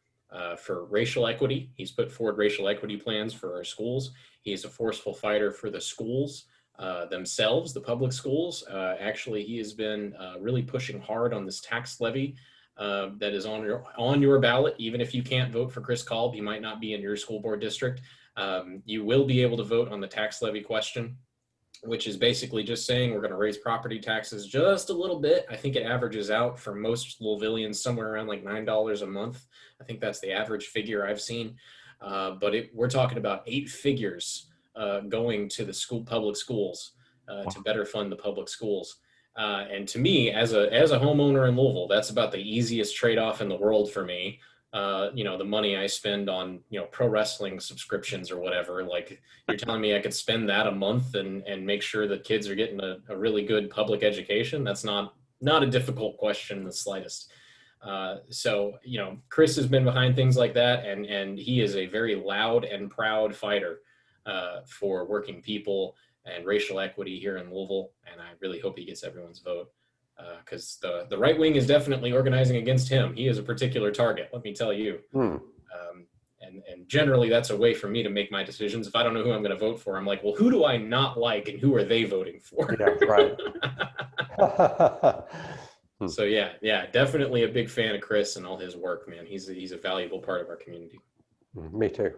for racial equity. He's put forward racial equity plans for our schools. He's a forceful fighter for the schools themselves, the public schools. Actually, he has been really pushing hard on this tax levy that is on your ballot. Even if you can't vote for Chris Kolb, he might not be in your school board district. You will be able to vote on the tax levy question, which is basically just saying we're going to raise property taxes just a little bit. I think it averages out for most Louisvillians somewhere around like $9 a month. I think that's the average figure I've seen. But we're talking about 8 figures going to the public schools to better fund the public schools. And to me, as a homeowner in Louisville, that's about the easiest trade-off in the world for me. You know, the money I spend on, you know, pro wrestling subscriptions or whatever, like you're telling me I could spend that a month and make sure that kids are getting a really good public education. That's not a difficult question in the slightest. So, you know, Chris has been behind things like that, and he is a very loud and proud fighter for working people and racial equity here in Louisville. And I really hope he gets everyone's vote. Because the right wing is definitely organizing against him. He is a particular target, let me tell you. And generally, that's a way for me to make my decisions. If I don't know who I'm going to vote for, I'm like, well, who do I not like, and who are they voting for? Yeah, right. So yeah, definitely a big fan of Chris and all his work, man. He's a valuable part of our community. Me too.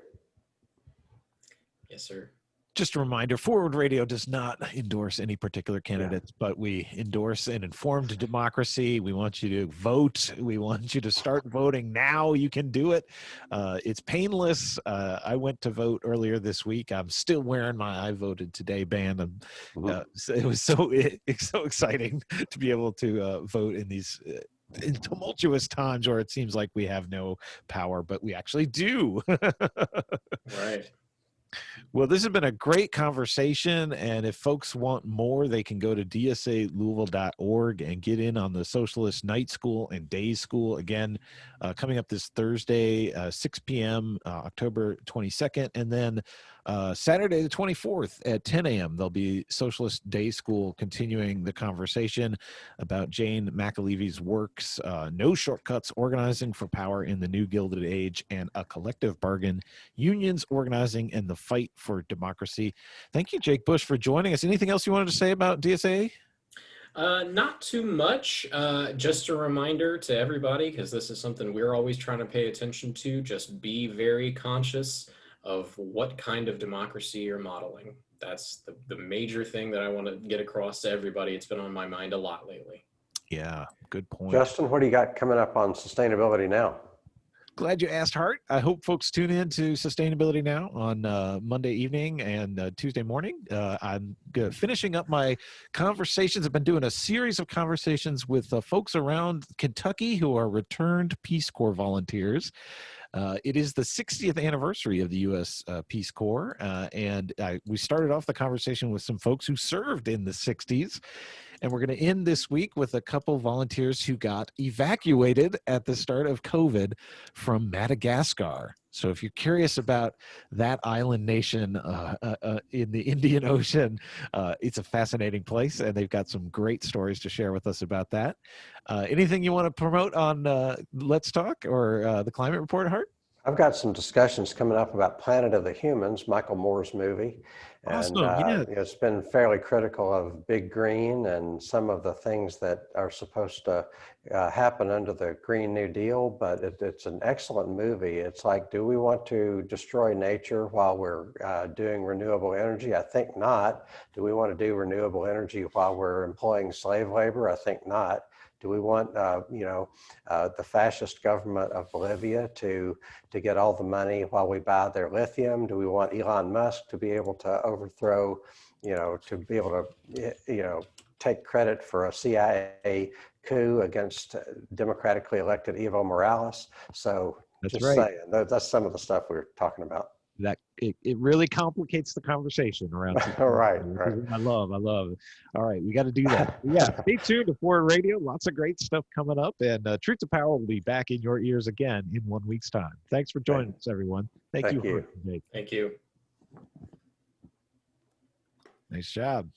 Yes, sir. Just a reminder, Forward Radio does not endorse any particular candidates, but we endorse an informed democracy. We want you to vote. We want you to start voting now. You can do it. It's painless. I went to vote earlier this week. I'm still wearing my I Voted Today band. It was so exciting to be able to vote in these in tumultuous times where it seems like we have no power, but we actually do. Right. Well, this has been a great conversation, and if folks want more, they can go to dsalouisville.org and get in on the Socialist Night School and Day School. Again, coming up this Thursday, 6 p.m., October 22nd, and then Saturday the 24th at 10 a.m. There'll be Socialist Day School continuing the conversation about Jane McAlevey's works, No Shortcuts, Organizing for Power in the New Gilded Age, and A Collective Bargain, Unions, Organizing, and the Fight for Democracy. Thank you, Jake Bush, for joining us. Anything else you wanted to say about DSA? Not too much. Just a reminder to everybody, because this is something we're always trying to pay attention to. Just be very conscious of what kind of democracy you're modeling. That's the major thing that I want to get across to everybody. It's been on my mind a lot lately. Yeah, good point. Justin, what do you got coming up on Sustainability Now? Glad you asked, Hart. I hope folks tune in to Sustainability Now on Monday evening and Tuesday morning. I'm finishing up my conversations. I've been doing a series of conversations with folks around Kentucky who are returned Peace Corps volunteers. It is the 60th anniversary of the U.S. Peace Corps, and we started off the conversation with some folks who served in the 60s. And we're going to end this week with a couple volunteers who got evacuated at the start of COVID from Madagascar. So if you're curious about that island nation in the Indian Ocean, it's a fascinating place, and they've got some great stories to share with us about that. Anything you want to promote on Let's Talk or the Climate Report, Hart? I've got some discussions coming up about Planet of the Humans, Michael Moore's movie. And Awesome. Yeah. it's been fairly critical of Big Green and some of the things that are supposed to happen under the Green New Deal, but it's an excellent movie. It's like, do we want to destroy nature while we're doing renewable energy? I think not. Do we want to do renewable energy while we're employing slave labor? I think not. Do we want, the fascist government of Bolivia to get all the money while we buy their lithium? Do we want Elon Musk to be able to overthrow, to be able to, take credit for a CIA coup against democratically elected Evo Morales? So That's just right. saying, that's some of the stuff we were talking about. That it really complicates the conversation around. Right. I love. All right, we got to do that. Yeah, stay tuned to Forward Radio. Lots of great stuff coming up, and Truth to Power will be back in your ears again in 1 week's time. Thanks for joining us, everyone. Thank you. Thank you. Nice job.